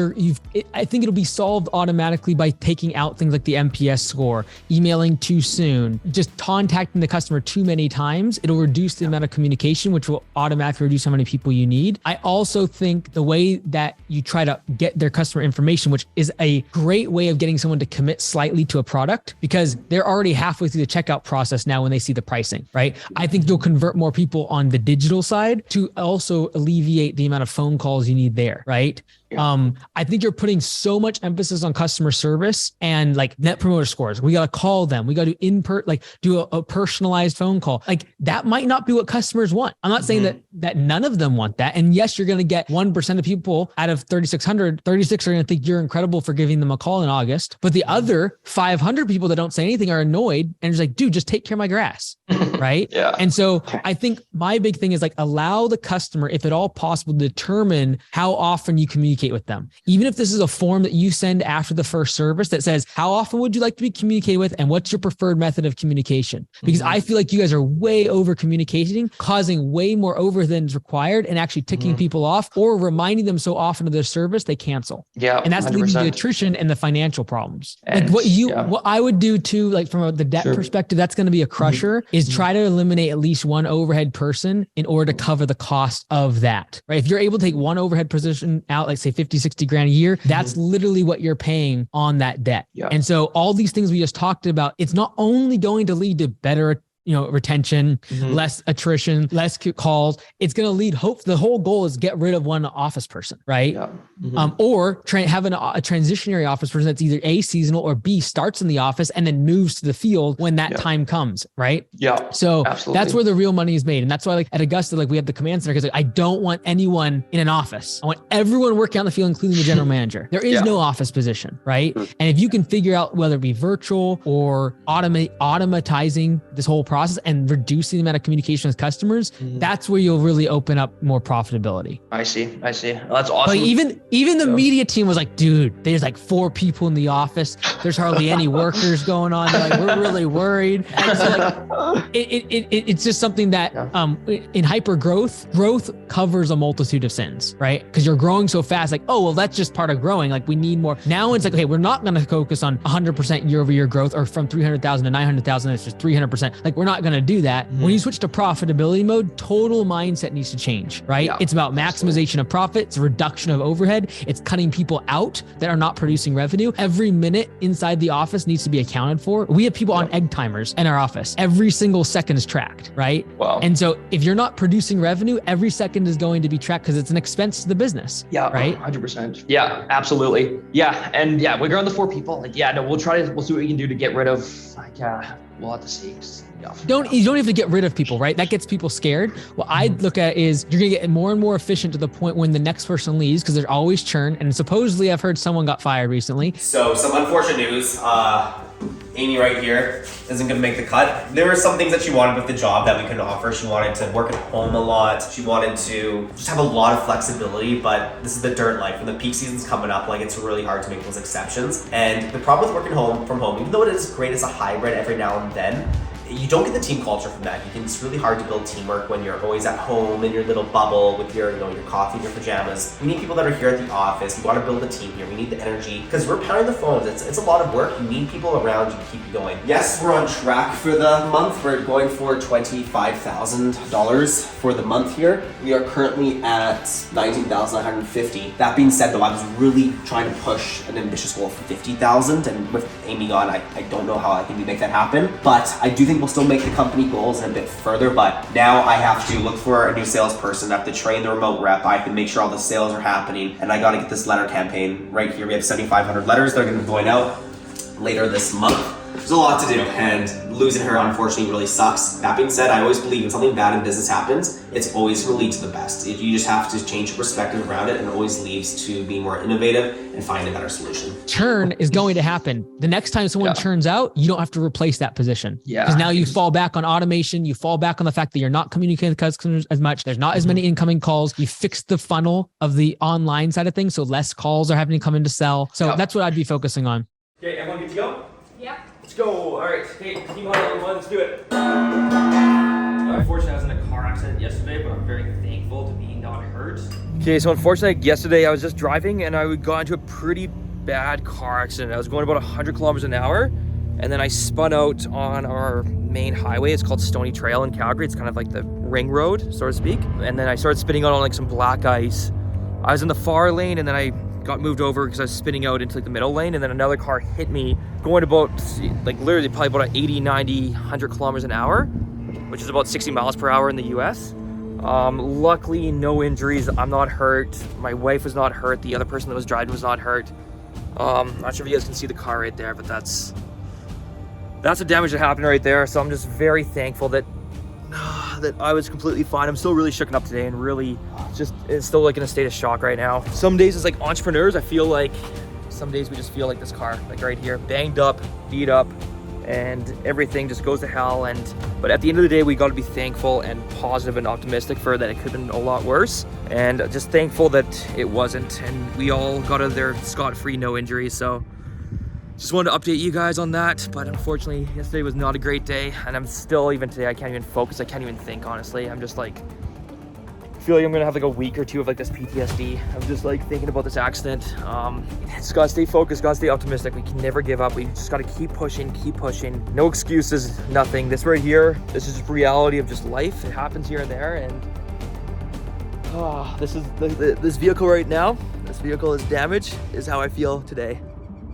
I think it'll be solved automatically by taking out things like the NPS score, emailing too soon, just contacting the customer too many times. It'll reduce the amount of communication, which will automatically reduce how many people you need. I also think the way that you try to get their customer information, which is a great way of getting someone to commit slightly to a product, because they're already halfway through the checkout process now when they see the pricing, right? I think you'll convert more people on the digital side to also alleviate the amount of phone calls you need there, right? I think you're putting so much emphasis on customer service and like net promoter scores. We got to call them. We got to do a personalized phone call. Like that might not be what customers want. I'm not saying that none of them want that. And yes, you're going to get 1% of people out of 3,600, 36 are going to think you're incredible for giving them a call in August. But the other 500 people that don't say anything are annoyed and just like, dude, just take care of my grass. Right. Yeah. And so I think my big thing is like allow the customer, if at all possible, to determine how often you communicate with them. Even if this is a form that you send after the first service that says, how often would you like to be communicated with? And what's your preferred method of communication? Because I feel like you guys are way over communicating, causing way more over than is required and actually ticking people off or reminding them so often of their service, they cancel. Yeah. And that's 100%. leading to attrition and the financial problems. And like what I would do too, like from the debt perspective, that's going to be a crusher is try to eliminate at least one overhead person in order to cover the cost of that, right? If you're able to take one overhead position out, like say 50, 60 grand a year, that's literally what you're paying on that debt. Yeah. And so all these things we just talked about, it's not only going to lead to better retention, less attrition, less calls. It's going to lead the whole goal is get rid of one office person, right? Yeah. Or have a transitionary office person that's either A, seasonal, or B, starts in the office and then moves to the field when that time comes, right? Yeah. So absolutely. That's where the real money is made. And that's why like at Augusta, like we have the command center because like, I don't want anyone in an office. I want everyone working on the field, including the general manager. There is no office position, right? And if you can figure out whether it be virtual or automatizing this whole process and reducing the amount of communication with customers, that's where you'll really open up more profitability. I see. Well, that's awesome. Like even the media team was like, dude, there's like 4 people in the office. There's hardly any workers going on. They're like, we're really worried. And so like, it's just something that in hyper growth covers a multitude of sins, right? Because you're growing so fast, like, oh, well, that's just part of growing. Like we need more. Now it's like, okay, we're not going to focus on 100% year over year growth or from 300,000 to 900,000. It's just 300%. Like we're not going to do that. When you switch to profitability mode, total mindset needs to change, right? Yeah, it's about maximization of profit. It's a reduction of overhead. It's cutting people out that are not producing revenue. Every minute inside the office needs to be accounted for. We have people on egg timers in our office. Every single second is tracked, right? Wow. And so if you're not producing revenue, every second is going to be tracked because it's an expense to the business. Yeah. Right. 100%. Yeah, absolutely. Yeah. And yeah, we're on the 4 people. Like, yeah, no, we'll see what we can do to get rid of, like, we'll have to see. You don't have to get rid of people, right? That gets people scared. What I'd look at is you're going to get more and more efficient to the point when the next person leaves because there's always churn. And supposedly I've heard someone got fired recently. So some unfortunate news. Amy right here isn't going to make the cut. There were some things that she wanted with the job that we couldn't offer. She wanted to work at home a lot. She wanted to just have a lot of flexibility, but this is the dirt life. When the peak season's coming up, like it's really hard to make those exceptions. And the problem with working from home, even though it is great as a hybrid every now and then, you don't get the team culture from that. It's really hard to build teamwork when you're always at home in your little bubble with your coffee and your pajamas. We need people that are here at the office. We want to build a team here. We need the energy because we're pounding the phones. It's a lot of work. You need people around you to keep you going. Yes, we're on track for the month. We're going for $25,000 for the month here. We are currently at $19,950. That being said, though, I was really trying to push an ambitious goal for $50,000, and with Amy gone, I don't know how I can make that happen. But I do think we'll still make the company goals a bit further, but now I have to look for a new salesperson. I have to train the remote rep. I have to make sure all the sales are happening, and I got to get this letter campaign right here. We have 7,500 letters. They're going to be going out later this month. There's a lot to do, and losing her unfortunately really sucks. That being said, I always believe when something bad in business happens, it's always going to lead to the best. You just have to change your perspective around it, and it always leads to being more innovative and find a better solution. Churn is going to happen. The next time someone churns out, you don't have to replace that position. Yeah. Because now you fall back on automation. You fall back on the fact that you're not communicating with customers as much. There's not as many incoming calls. You fix the funnel of the online side of things, so less calls are having to come in to sell. So that's what I'd be focusing on. Okay, everyone good to go? Yep. Let's go. All right. Hey, team huddle, everyone. Let's do it. Unfortunately, I was in a car accident yesterday, but I'm very thankful to be not hurt. Okay, so unfortunately, yesterday I was just driving and I got into a pretty bad car accident. I was going about 100 kilometers an hour, and then I spun out on our main highway. It's called Stony Trail in Calgary. It's kind of like the ring road, so to speak. And then I started spinning out on like some black ice. I was in the far lane, and then I got moved over because I was spinning out into like the middle lane, and then another car hit me going about like literally probably about 80, 90, 100 kilometers an hour, which is about 60 miles per hour in the US. Luckily, no injuries. I'm not hurt. My wife was not hurt. The other person that was driving was not hurt. Not sure if you guys can see the car right there, but that's the damage that happened right there. So I'm just very thankful that I was completely fine. I'm still really shooken up today and really just it's still like in a state of shock right now. Some days as like entrepreneurs, I feel like some days we just feel like this car, like right here, banged up, beat up, and everything just goes to hell. But at the end of the day, we got to be thankful and positive and optimistic for that it could have been a lot worse, and just thankful that it wasn't, and we all got out of there scot-free, no injuries. So just wanted to update you guys on that. But unfortunately, yesterday was not a great day, and I'm still, even today, I can't even focus. I can't even think, honestly. I'm just like, I feel like I'm gonna have like a week or two of like this PTSD. I'm just like thinking about this accident. Just gotta stay focused, gotta stay optimistic. We can never give up. We just gotta keep pushing, keep pushing. No excuses, nothing. This right here, this is just reality of just life. It happens here and there, and this is this vehicle right now. This vehicle is damaged, is how I feel today.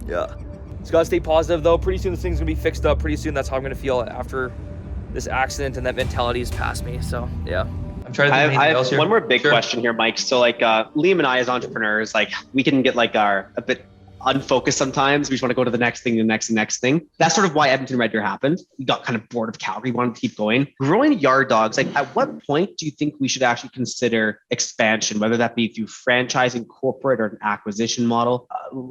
Yeah. Just gotta stay positive though. Pretty soon this thing's gonna be fixed up. Pretty soon that's how I'm gonna feel after this accident, and that mentality has passed me. So yeah. I'm trying to think of I anything have else here. one more big Sure. question here, Mike. So like Liam and I as entrepreneurs, like we can get like a bit unfocused sometimes. We just want to go to the next thing, the next thing. That's sort of why Edmonton Red Deer happened. We got kind of bored of Calgary, wanted to keep going. Growing yard dogs, like at what point do you think we should actually consider expansion, whether that be through franchising, corporate, or an acquisition model?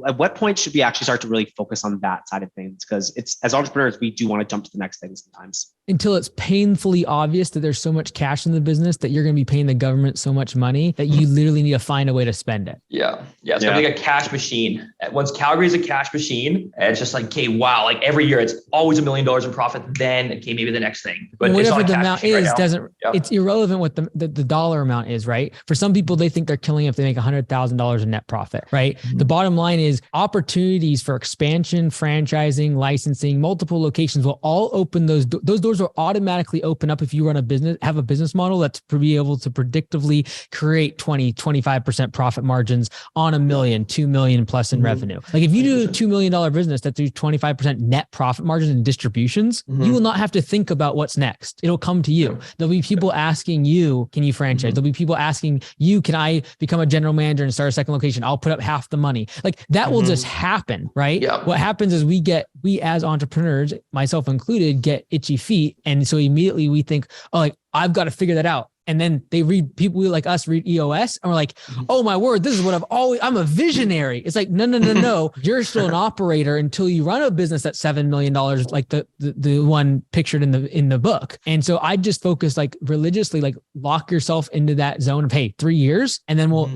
At what point should we actually start to really focus on that side of things? Because it's, as entrepreneurs, we do want to jump to the next thing sometimes. Until it's painfully obvious that there's so much cash in the business that you're going to be paying the government so much money that you literally need to find a way to spend it. Yeah. It's gonna be like a cash machine. Once Calgary is a cash machine, it's just like, okay, wow, like every year it's always $1 million in profit. Then, okay, maybe the next thing. But whatever the amount is, right it's irrelevant what the dollar amount is, right? For some people, they think they're killing if they make $100,000 in net profit, right? Mm-hmm. The bottom line is opportunities for expansion, franchising, licensing, multiple locations will all open those doors will automatically open up if you run a business, have a business model that's to be able to predictively create 20-25% profit margins on $1 million, $2 million plus in revenue. Like if you do a $2 million business that do 25% net profit margins and distributions, you will not have to think about what's next. It'll come to you. There'll be people asking you, can you franchise? There'll be people asking you, can I become a general manager and start a second location? I'll put up half the money. Like that will just happen, right? Yeah. What happens is we as entrepreneurs, myself included, get itchy feet. And so immediately we think, oh, like I've got to figure that out. And then people like us read EOS and we're like, oh my word, this is what I'm a visionary. It's like, no. You're still an operator until you run a business that's $7 million, like the one pictured in the book. And so I just focus like religiously, like lock yourself into that zone of, hey, 3 years. And then we'll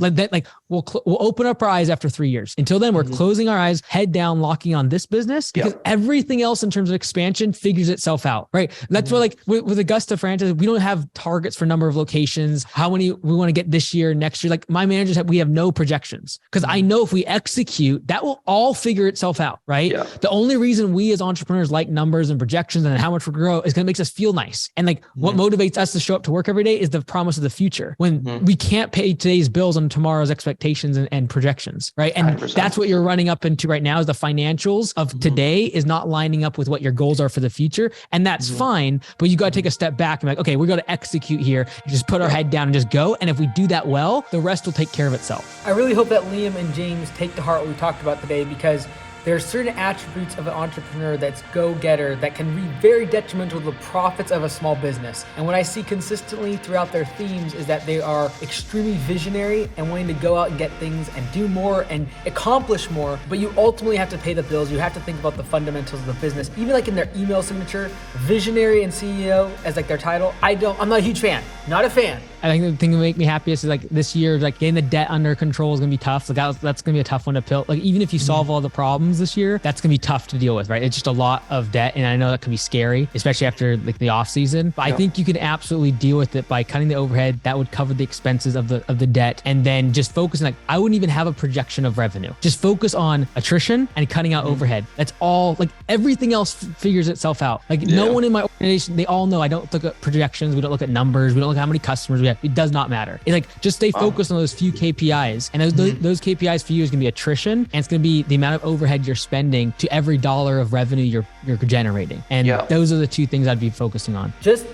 open up our eyes after 3 years. Until then, we're closing our eyes, head down, locking on this business because everything else in terms of expansion figures itself out, right? That's why like with Augusta franchise, we don't have targets for number of locations, how many we want to get this year, next year. Like my managers we have no projections because I know if we execute, that will all figure itself out, right? Yeah. The only reason we as entrepreneurs like numbers and projections and how much we grow is going to make us feel nice. And like what motivates us to show up to work every day is the promise of the future when we can't pay today's bills on tomorrow's expectations and projections, right? And 100%. That's what you're running up into right now is the financials of today is not lining up with what your goals are for the future. And that's fine, but you got to take a step back and be like, okay, we're going to execute here. Just put our head down and just go. And if we do that well, the rest will take care of itself. I really hope that Liam and James take to heart what we talked about today because there are certain attributes of an entrepreneur that's go-getter that can be very detrimental to the profits of a small business. And what I see consistently throughout their themes is that they are extremely visionary and wanting to go out and get things and do more and accomplish more, but you ultimately have to pay the bills. You have to think about the fundamentals of the business. Even like in their email signature, visionary and CEO as like their title, I'm not a huge fan, not a fan. I think the thing that make me happiest is like this year, like getting the debt under control is going to be tough. Like that's going to be a tough one to pill. Like even if you solve all the problems this year, that's going to be tough to deal with, right? It's just a lot of debt. And I know that can be scary, especially after like the off season, but I think you can absolutely deal with it by cutting the overhead. That would cover the expenses of the debt. And then just focusing, like I wouldn't even have a projection of revenue. Just focus on attrition and cutting out overhead. That's all, like everything else figures itself out. Like no one in my organization, they all know I don't look at projections. We don't look at numbers. We don't look at how many customers we have. It does not matter. It's like just stay focused on those few KPIs. And those KPIs for you is going to be attrition, and it's going to be the amount of overhead you're spending to every dollar of revenue you're generating. And those are the two things I'd be focusing on. Just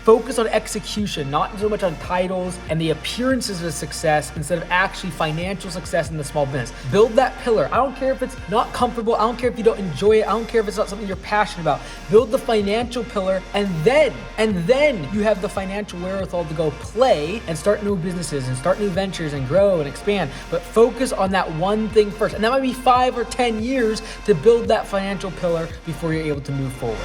Focus on execution, not so much on titles and the appearances of success instead of actually financial success in the small business. Build that pillar. I don't care if it's not comfortable. I don't care if you don't enjoy it. I don't care if it's not something you're passionate about. Build the financial pillar, and then you have the financial wherewithal to go play and start new businesses and start new ventures and grow and expand. But focus on that one thing first. And that might be 5 or 10 years to build that financial pillar before you're able to move forward.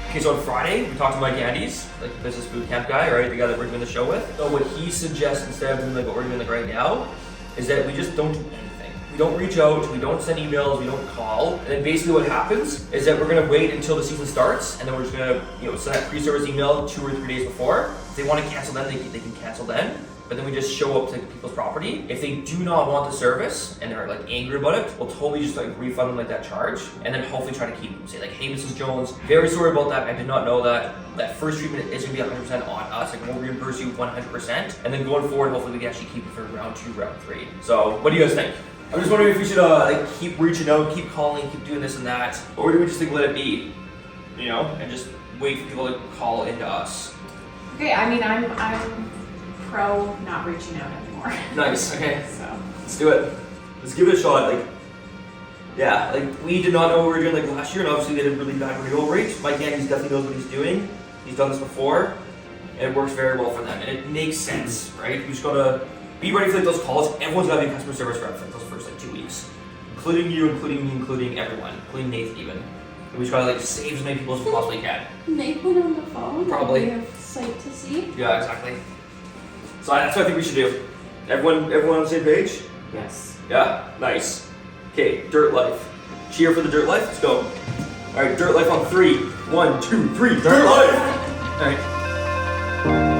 Okay, so on Friday, we talked to Mike Andes, like the business boot camp guy, right? The guy that we're doing the show with. So what he suggests instead of doing like what we're doing like right now, is that we just don't do anything. We don't reach out, we don't send emails, we don't call. And then basically what happens is that we're gonna wait until the season starts, and then we're just gonna, send that pre-service email 2 or 3 days before. If they want to cancel then, they can cancel then. But then we just show up to people's property. If they do not want the service and they're like angry about it, we'll totally just like refund them like that charge, and then hopefully try to keep them. Say like, hey, Mrs. Jones, very sorry about that. I did not know that. That first treatment is gonna be 100% on us. Like, we'll reimburse you 100%, and then going forward, hopefully we can actually keep it for round 2, round 3. So, what do you guys think? I'm just wondering if we should like keep reaching out, keep calling, keep doing this and that, or do we just like let it be, and just wait for people to call into us? Okay, I mean, I'm pro not reaching out anymore. Nice. Okay. So let's do it. Let's give it a shot. We did not know what we were doing like last year, and obviously they had a really bad renewal rate. Mike Andes definitely knows what he's doing. He's done this before, and it works very well for them. And it makes sense, right? We just gotta be ready for like those calls. Everyone's gotta be a customer service rep for those first like 2 weeks, including you, including me, including everyone, including Nathan even. And we just gotta like save as many people as we possibly can. Nathan on the phone. Probably. We have sight to see. Yeah, exactly. So that's what I think we should do. Everyone on the same page? Yes. Yeah, nice. Okay, Dirt Life. Cheer for the Dirt Life, let's go. All right, Dirt Life on 3. 1, 2, 3, Dirt Life! All right.